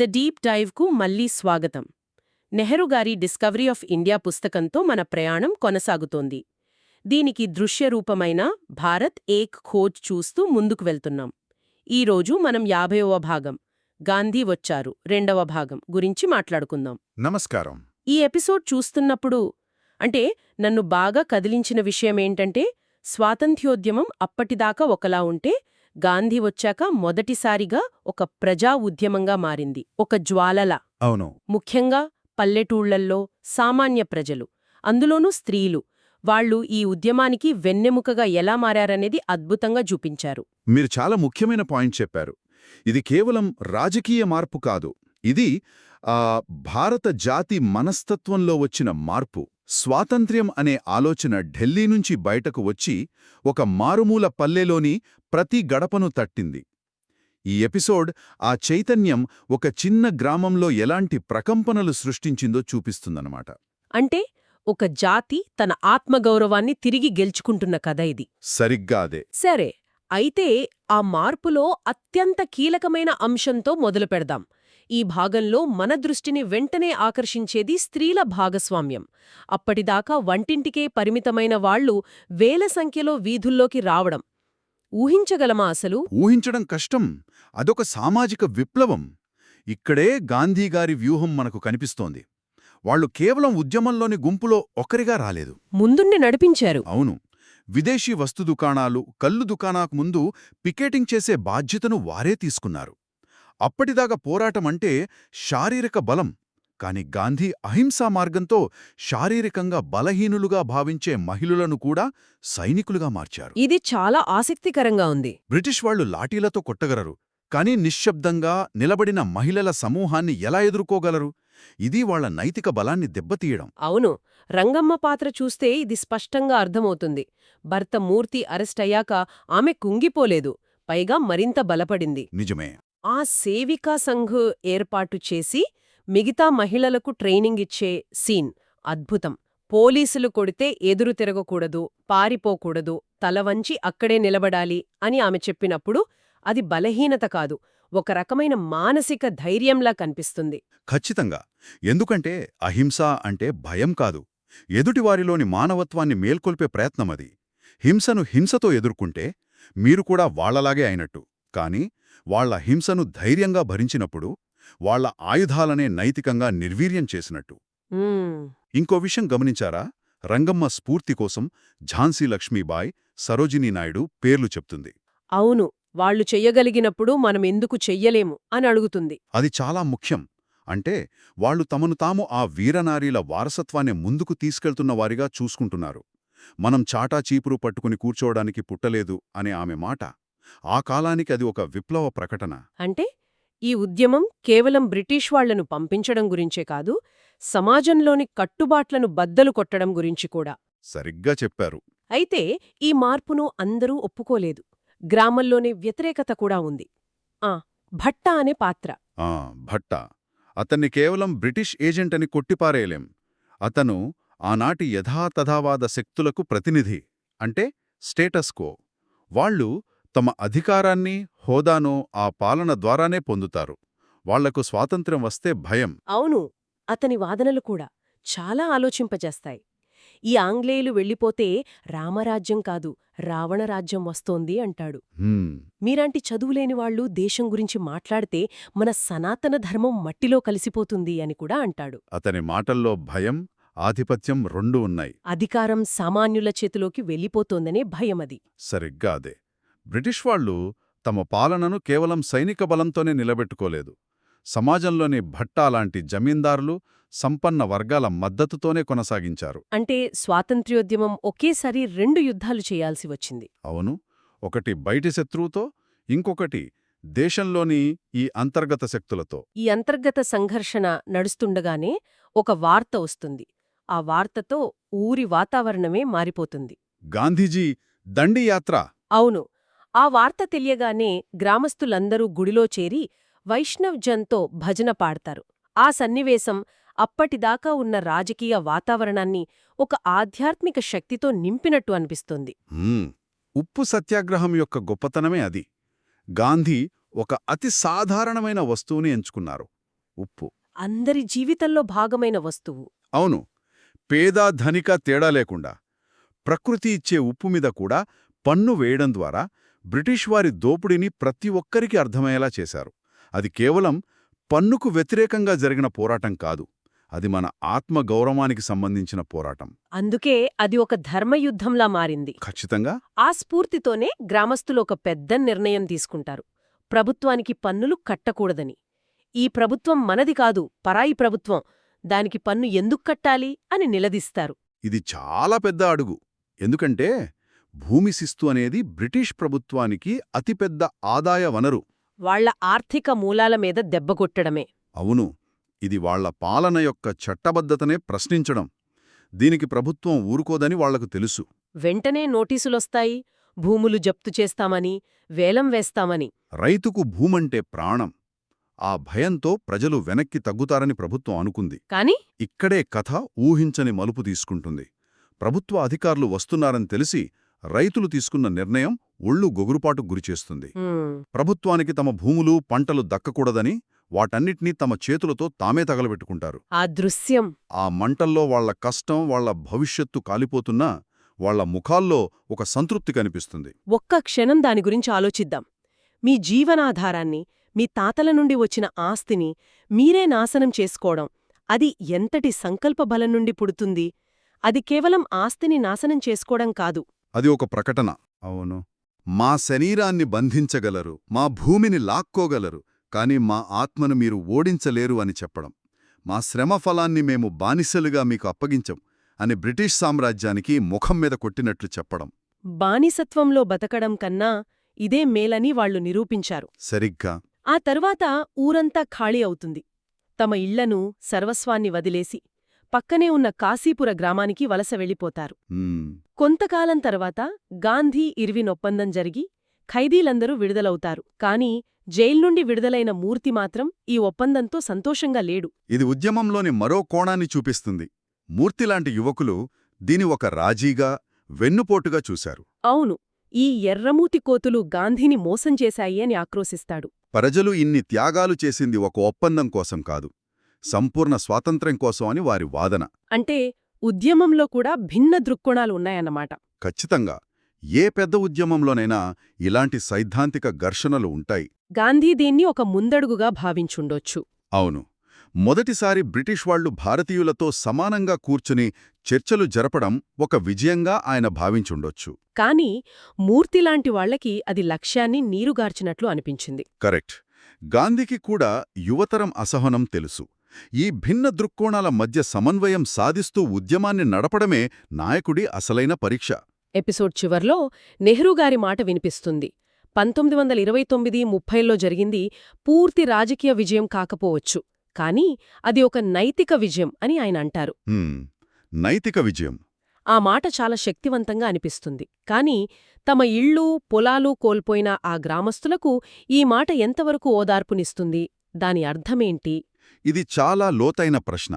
The deep డైవ్కు మళ్లీ స్వాగతం. నెహ్రూ గారి డిస్కవరీ ఆఫ్ ఇండియా పుస్తకంతో మన ప్రయాణం కొనసాగుతోంది. దీనికి దృశ్యరూపమైన భారత్ ఏక్ ఖోజ్ చూస్తూ ముందుకు వెళ్తున్నాం. ఈరోజు మనం 50వ భాగం గాంధీ వచ్చారు రెండవ భాగం గురించి మాట్లాడుకుందాం. నమస్కారం. ఈ ఎపిసోడ్ చూస్తున్నప్పుడు నన్ను బాగా కదిలించిన విషయమేంటంటే, స్వాతంత్ర్యోద్యమం అప్పటిదాకా ఒకలా ఉంటే గాంధీ వచ్చాక మొదటిసారిగా ఒక ప్రజా ఉద్యమంగా మారింది. ఒక జ్వాలలా. అవును. ముఖ్యంగా పల్లెటూళ్లల్లో సామాన్య ప్రజలు, అందులోనూ స్త్రీలు, వాళ్ళు ఈ ఉద్యమానికి వెన్నెముకగా ఎలా మారారనేది అద్భుతంగా చూపించారు. మీరు చాలా ముఖ్యమైన పాయింట్ చెప్పారు. ఇది కేవలం రాజకీయ మార్పు కాదు. ఇది భారత జాతి మనస్తత్వంలో వచ్చిన మార్పు. స్వాతంత్ర్యం అనే ఆలోచన ఢిల్లీ నుంచి బయటకు వచ్చి ఒక మారుమూల పల్లెలోని ప్రతి గడపను తట్టింది. ఈ ఎపిసోడ్ ఆ చైతన్యం ఒక చిన్న గ్రామంలో ఎలాంటి ప్రకంపనలు సృష్టించిందో చూపిస్తుందన్నమాట. అంటే ఒక జాతి తన ఆత్మగౌరవాన్ని తిరిగి గెలుచుకుంటున్న కథ ఇది. సరిగ్గా అదే. సరే, అయితే ఆ మార్పులో అత్యంత కీలకమైన అంశంతో మొదలు పెడదాం. ఈ భాగంలో మన దృష్టిని వెంటనే ఆకర్షించేది స్త్రీల భాగస్వామ్యం. అప్పటిదాకా వంటింటికే పరిమితమైన వాళ్లు వేల సంఖ్యలో వీధుల్లోకి రావడం ఊహించగలమా అసలు? ఊహించడం కష్టం. అదొక సామాజిక విప్లవం. ఇక్కడే గాంధీగారి వ్యూహం మనకు కనిపిస్తోంది. వాళ్లు కేవలం ఉద్యమంలోని గుంపులో ఒకరిగా రాలేదు, ముందుండి నడిపించారు. అవును. విదేశీ వస్తు దుకాణాలు, కల్లు దుకాణాకు ముందు పికెటింగ్ చేసే బాధ్యతను వారే తీసుకున్నారు. అప్పటిదాకా పోరాటమంటే శారీరక బలం. కాని గాంధీ అహింసా మార్గంతో శారీరకంగా బలహీనులుగా భావించే మహిళలను కూడా సైనికులుగా మార్చారు. ఇది చాలా ఆసక్తికరంగా ఉంది. బ్రిటిష్ వాళ్లు లాఠీలతో కొట్టగలరు, కానీ నిశ్శబ్దంగా నిలబడిన మహిళల సమూహాన్ని ఎలా ఎదుర్కోగలరు? ఇది వాళ్ల నైతిక బలాన్ని దెబ్బతీయడం. అవును, రంగమ్మ పాత్ర చూస్తే ఇది స్పష్టంగా అర్థమవుతుంది. భర్త మూర్తి అరెస్టయ్యాక ఆమె కుంగిపోలేదు, పైగా మరింత బలపడింది. నిజమే. ఆ సేవికా సంఘ్ ఏర్పాటు చేసి మిగతా మహిళలకు ట్రైనింగ్ ఇచ్చే సీన్ అద్భుతం. పోలీసులు కొడితే ఎదురు తిరగకూడదు, పారిపోకూడదు, తలవంచి అక్కడే నిలబడాలి అని ఆమె చెప్పినప్పుడు అది బలహీనత కాదు, ఒక రకమైన మానసిక ధైర్యంలా కనిపిస్తుంది. ఖచ్చితంగా. ఎందుకంటే అహింస అంటే భయం కాదు, ఎదుటివారిలోని మానవత్వాన్ని మేల్కొల్పే ప్రయత్నమది. హింసను హింసతో ఎదుర్కొంటే మీరు కూడా వాళ్లలాగే అయినట్టు. కాని వాళ్ల హింసను ధైర్యంగా భరించినప్పుడు వాళ్ల ఆయుధాలనే నైతికంగా నిర్వీర్యం చేసినట్టు. ఇంకో విషయం గమనించారా? రంగమ్మ స్ఫూర్తి కోసం ఝాన్సీ లక్ష్మీబాయ్, సరోజినీ నాయుడు పేర్లు చెప్తుంది. అవును, వాళ్లు చెయ్యగలిగినప్పుడు మనమెందుకు చెయ్యలేము అని అడుగుతుంది. అది చాలా ముఖ్యం. అంటే వాళ్లు తమను తాము ఆ వీరనారీల వారసత్వాన్ని ముందుకు తీసుకెళ్తున్నవారిగా చూసుకుంటున్నారు. మనం చాటా చీపురు పట్టుకుని కూర్చోవడానికి పుట్టలేదు అనే ఆమె మాట ఆ కాలానికి అది ఒక విప్లవ ప్రకటన. అంటే ఈ ఉద్యమం కేవలం బ్రిటిష్ వాళ్లను పంపించడం గురించే కాదు, సమాజంలోని కట్టుబాట్లను బద్దలు కొట్టడం గురించి కూడా. సరిగ్గా చెప్పారు. అయితే ఈ మార్పును అందరూ ఒప్పుకోలేదు. గ్రామంలోని వ్యతిరేకత కూడా ఉంది. భట్టా అనే పాత్ర. భట్టా. అతన్ని కేవలం బ్రిటిష్ ఏజెంట్ అని కొట్టిపారేయలేం. అతను ఆనాటి యథాతథావాద శక్తులకు ప్రతినిధి. అంటే స్టేటస్ కో. వాళ్లు తమ అధికారాన్ని, హోదాను ఆ పాలన ద్వారానే పొందుతారు. వాళ్లకు స్వాతంత్ర్యం వస్తే భయం. అవును, అతని వాదనలు కూడా చాలా ఆలోచింపజేస్తాయి. ఈ ఆంగ్లేయులు వెళ్ళిపోతే రామరాజ్యం కాదు, రావణరాజ్యం వస్తోంది అంటాడు. మీలాంటి చదువులేని వాళ్లు దేశం గురించి మాట్లాడితే మన సనాతన ధర్మం మట్టిలో కలిసిపోతుంది అని కూడా అంటాడు. అతని మాటల్లో భయం, ఆధిపత్యం రెండూ ఉన్నాయి. అధికారం సామాన్యుల చేతిలోకి వెళ్ళిపోతోందనే భయమది. సరిగ్గా అదే. బ్రిటిష్ వాళ్లు తమ పాలనను కేవలం సైనిక బలంతోనే నిలబెట్టుకోలేదు. సమాజంలోని భట్టా లాంటి జమీందారులు, సంపన్న వర్గాల మద్దతుతోనే కొనసాగించారు. అంటే స్వాతంత్ర్యోద్యమం ఒకేసారి 2 యుద్ధాలు చేయాల్సి వచ్చింది. అవును. ఒకటి బయటి శత్రువుతో, ఇంకొకటి దేశంలోని ఈ అంతర్గత శక్తులతో. ఈ అంతర్గత సంఘర్షణ నడుస్తుండగానే ఒక వార్త వస్తుంది. ఆ వార్తతో ఊరి వాతావరణమే మారిపోతుంది. గాంధీజీ దండి యాత్ర. అవును. ఆ వార్త తెలియగానే గ్రామస్తులందరూ గుడిలో చేరి వైష్ణవ్ జన్తో భజన పాడతారు. ఆ సన్నివేశం అప్పటిదాకా ఉన్న రాజకీయ వాతావరణాన్ని ఒక ఆధ్యాత్మిక శక్తితో నింపినట్టు అనిపిస్తుంది. ఉప్పు సత్యాగ్రహం యొక్క గొప్పతనమే అది. గాంధీ ఒక అతి సాధారణమైన వస్తువుని ఎంచుకున్నారు. ఉప్పు. అందరి జీవితంలో భాగమైన వస్తువు. అవును, పేద ధనిక తేడా లేకుండా ప్రకృతి ఇచ్చే ఉప్పు మీద కూడా పన్ను వేయడం ద్వారా బ్రిటిష్ వారి దోపిడీని ప్రతి ఒక్కరికి అర్థమయ్యేలా చేశారు. అది కేవలం పన్నుకు వ్యతిరేకంగా జరిగిన పోరాటం కాదు, అది మన ఆత్మగౌరవానికి సంబంధించిన పోరాటం. అందుకే అది ఒక ధర్మయుద్ధంలా మారింది. ఖచ్చితంగా. ఆ స్ఫూర్తితోనే గ్రామస్తులు ఒక పెద్ద నిర్ణయం తీసుకుంటారు. ప్రభుత్వానికి పన్నులు కట్టకూడదని. ఈ ప్రభుత్వం మనది కాదు, పరాయి ప్రభుత్వం, దానికి పన్ను ఎందుకు కట్టాలి అని నిలదీస్తారు. ఇది చాలా పెద్ద అడుగు. ఎందుకంటే భూమి శిస్తు అనేది బ్రిటిష్ ప్రభుత్వానికి అతిపెద్ద ఆదాయ వనరు. వాళ్ల ఆర్థిక మూలాల మీద దెబ్బకొట్టడమే. అవును, ఇది వాళ్ల పాలన యొక్క చట్టబద్ధతనే ప్రశ్నించడం. దీనికి ప్రభుత్వం ఊరుకోదని వాళ్లకు తెలుసు. వెంటనే నోటీసులొస్తాయి, భూములు జప్తు చేస్తామని, వేలం వేస్తామని. రైతుకు భూమంటే ప్రాణం. ఆ భయంతో ప్రజలు వెనక్కి తగ్గుతారని ప్రభుత్వం అనుకుంది. కాని ఇక్కడే కథ ఊహించని మలుపు తీసుకుంటుంది. ప్రభుత్వ అధికారులు వస్తున్నారని తెలిసి రైతులు తీసుకున్న నిర్ణయం ఒళ్ళు గొగురుపాటుకు గురిచేస్తుంది. ప్రభుత్వానికి తమ భూములు, పంటలు దక్కకూడదని వాటన్నిటినీ తమ చేతులతో తామే తగలబెట్టుకుంటారు. ఆ దృశ్యం, ఆ మంటల్లో వాళ్ల కష్టం, వాళ్ల భవిష్యత్తు కాలిపోతున్నా వాళ్ల ముఖాల్లో ఒక సంతృప్తి కనిపిస్తుంది. ఒక్క క్షణం దాని గురించి ఆలోచిద్దాం. మీ జీవనాధారాన్ని, మీ తాతల నుండి వచ్చిన ఆస్తిని మీరే నాశనం చేసుకోవడం, అది ఎంతటి సంకల్పబలం నుండి పుడుతుంది? అది కేవలం ఆస్తిని నాశనం చేసుకోవడం కాదు. అది ఒక ప్రకటన. అవును, మా శరీరాన్ని బంధించగలరు, మా భూమిని లాక్కోగలరు, కాని మా ఆత్మను మీరు ఓడించలేరు అని చెప్పడం. మా శ్రమ ఫలాన్ని మేము బానిసలుగా మీకు అప్పగించం అని బ్రిటిష్ సామ్రాజ్యానికి ముఖం మీద కొట్టినట్లు చెప్పడం. బానిసత్వంలో బతకడం కన్నా ఇదే మేలని వాళ్లు నిరూపించారు. సరిగ్గా. ఆ తర్వాత ఊరంతా ఖాళీ అవుతుంది. తమ ఇళ్లను, సర్వస్వాన్ని వదిలేసి పక్కనే ఉన్న కాశీపుర గ్రామానికి వలస వెళ్ళిపోతారు. కొంతకాలం తర్వాత గాంధీ ఇర్విన్ ఒప్పందం జరిగి ఖైదీలందరూ విడుదలవుతారు. కాని జైల్నుండి విడుదలైన మూర్తి మాత్రం ఈ ఒప్పందంతో సంతోషంగా లేడు. ఇది ఉద్యమంలోని మరో కోణాన్ని చూపిస్తుంది. మూర్తిలాంటి యువకులు దీని ఒక రాజీగా, వెన్నుపోటుగా చూశారు. అవును, ఈ ఎర్రమూతి కోతులు గాంధీని మోసం చేశాయి అని ఆక్రోశిస్తాడు. ప్రజలు ఇన్ని త్యాగాలు చేసింది ఒక ఒప్పందం కోసం కాదు, సంపూర్ణ స్వాతంత్ర్యం కోసం అని వారి వాదన. అంటే ఉద్యమంలో కూడా భిన్న దృక్కోణాలు ఉన్నాయన్నమాట. ఖచ్చితంగా. ఏ పెద్ద ఉద్యమంలోనైనా ఇలాంటి సైద్ధాంతిక ఘర్షణలు ఉంటాయి. గాంధీ దీన్ని ఒక ముందడుగుగా భావించుండొచ్చు. అవును, మొదటిసారి బ్రిటిష్ వాళ్లు భారతీయులతో సమానంగా కూర్చుని చర్చలు జరపడం ఒక విజయంగా ఆయన భావించుండొచ్చు. కాని మూర్తిలాంటి వాళ్లకి అది లక్ష్యాన్ని నీరుగార్చినట్లు అనిపించింది. కరెక్ట్. గాంధీకి కూడా యువతరం అసహనం తెలుసు. ఈ భిన్న దృక్కోణాల మధ్య సమన్వయం సాధిస్తూ ఉద్యమాన్ని నడపడమే నాయకుడి అసలైన పరీక్ష. ఎపిసోడ్ చివర్లో నెహ్రూగారి మాట వినిపిస్తుంది. 1929-30లో జరిగింది పూర్తి రాజకీయ విజయం కాకపోవచ్చు, కానీ అది ఒక నైతిక విజయం అని ఆయన అంటారు. నైతిక విజయం. ఆ మాట చాలా శక్తివంతంగా అనిపిస్తుంది. కాని తమ ఇళ్ళు, పొలాలు కోల్పోయిన ఆ గ్రామస్తులకు ఈ మాట ఎంతవరకు ఓదార్పునిస్తుంది? దాని అర్థమేంటి? ఇది చాలా లోతైన ప్రశ్న.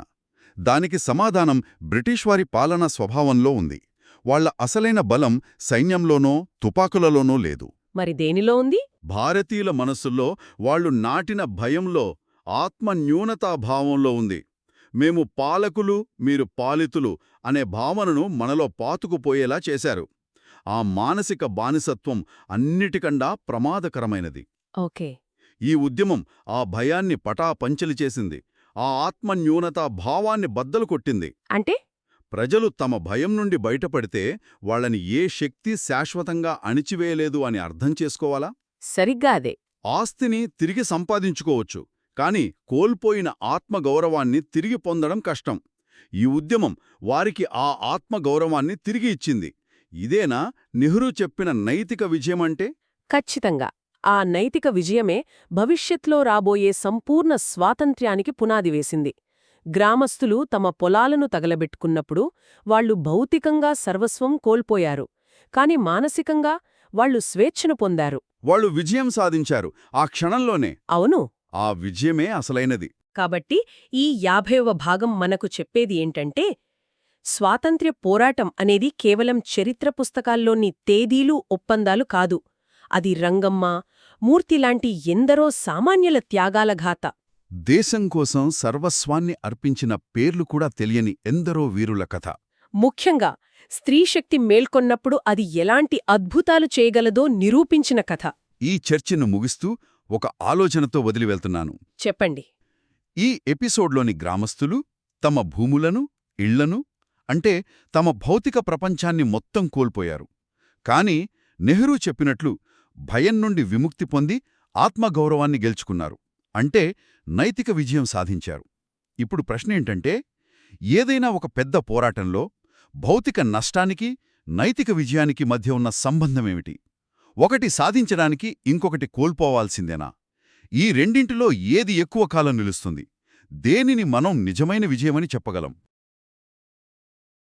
దానికి సమాధానం బ్రిటిష్ వారి పాలనా స్వభావంలో ఉంది. వాళ్ల అసలైన బలం సైన్యంలోనో, తుపాకులలోనో లేదు. మరి దేనిలో ఉంది? భారతీయుల మనస్సుల్లో వాళ్లు నాటిన భయంలో, ఆత్మన్యూనతాభావంలో ఉంది. మేము పాలకులు, మీరు పాలితులు అనే భావనను మనలో పాతుకుపోయేలా చేశారు. ఆ మానసిక బానిసత్వం అన్నిటికన్నా ప్రమాదకరమైనది. ఓకే. ఈ ఉద్యమం ఆ భయాన్ని పటాపంచలి చేసింది. ఆ ఆత్మన్యూనతా భావాన్ని బద్దలు కొట్టింది. అంటే ప్రజలు తమ భయం నుండి బయటపడితే వాళ్లని ఏ శక్తి శాశ్వతంగా అణిచివేయలేదు అని అర్థం చేసుకోవాలా? సరిగ్గా అదే. ఆస్తిని తిరిగి సంపాదించుకోవచ్చు, కాని కోల్పోయిన ఆత్మగౌరవాన్ని తిరిగి పొందడం కష్టం. ఈ ఉద్యమం వారికి ఆ ఆత్మగౌరవాన్ని తిరిగి ఇచ్చింది. ఇదేనా నెహ్రూ చెప్పిన నైతిక విజయమంటే? ఖచ్చితంగా. ఆ నైతిక విజయమే భవిష్యత్లో రాబోయే సంపూర్ణ స్వాతంత్ర్యానికి పునాది వేసింది. గ్రామస్తులు తమ పొలాలను తగలబెట్టుకున్నప్పుడు వాళ్లు భౌతికంగా సర్వస్వం కోల్పోయారు, కాని మానసికంగా వాళ్లు స్వేచ్ఛను పొందారు. వాళ్లు విజయం సాధించారు ఆ క్షణంలోనే. అవును, ఆ విజయమే అసలైనది. కాబట్టి ఈ 50వ భాగం మనకు చెప్పేది ఏంటంటే, స్వాతంత్ర్య పోరాటం అనేది కేవలం చరిత్ర పుస్తకాల్లోని తేదీలు, ఒప్పందాలు కాదు. అది రంగమ్మ, మూర్తిలాంటి ఎందరో సామాన్యుల త్యాగాల ఘాత. దేశం కోసం సర్వస్వాన్ని అర్పించిన పేర్లు కూడా తెలియని ఎందరో వీరుల కథ. ముఖ్యంగా స్త్రీశక్తి మేల్కొన్నప్పుడు అది ఎలాంటి అద్భుతాలు చేయగలదో నిరూపించిన కథ. ఈ చర్చను ముగిస్తూ ఒక ఆలోచనతో వదిలివెళ్తున్నాను. చెప్పండి. ఈ ఎపిసోడ్లోని గ్రామస్తులు తమ భూములను, ఇళ్లను, అంటే తమ భౌతిక ప్రపంచాన్ని మొత్తం కోల్పోయారు. కాని నెహ్రూ చెప్పినట్లు భయం నుండి విముక్తి పొంది ఆత్మగౌరవాన్ని గెలుచుకున్నారు. అంటే నైతిక విజయం సాధించారు. ఇప్పుడు ప్రశ్నేంటంటే, ఏదైనా ఒక పెద్ద పోరాటంలో భౌతిక నష్టానికి, నైతిక విజయానికి మధ్య ఉన్న సంబంధమేమిటి? ఒకటి సాధించడానికి ఇంకొకటి కోల్పోవాల్సిందేనా? ఈ రెండింటిలో ఏది ఎక్కువ కాలం నిలుస్తుంది? దేనిని మనం నిజమైన విజయమని చెప్పగలం?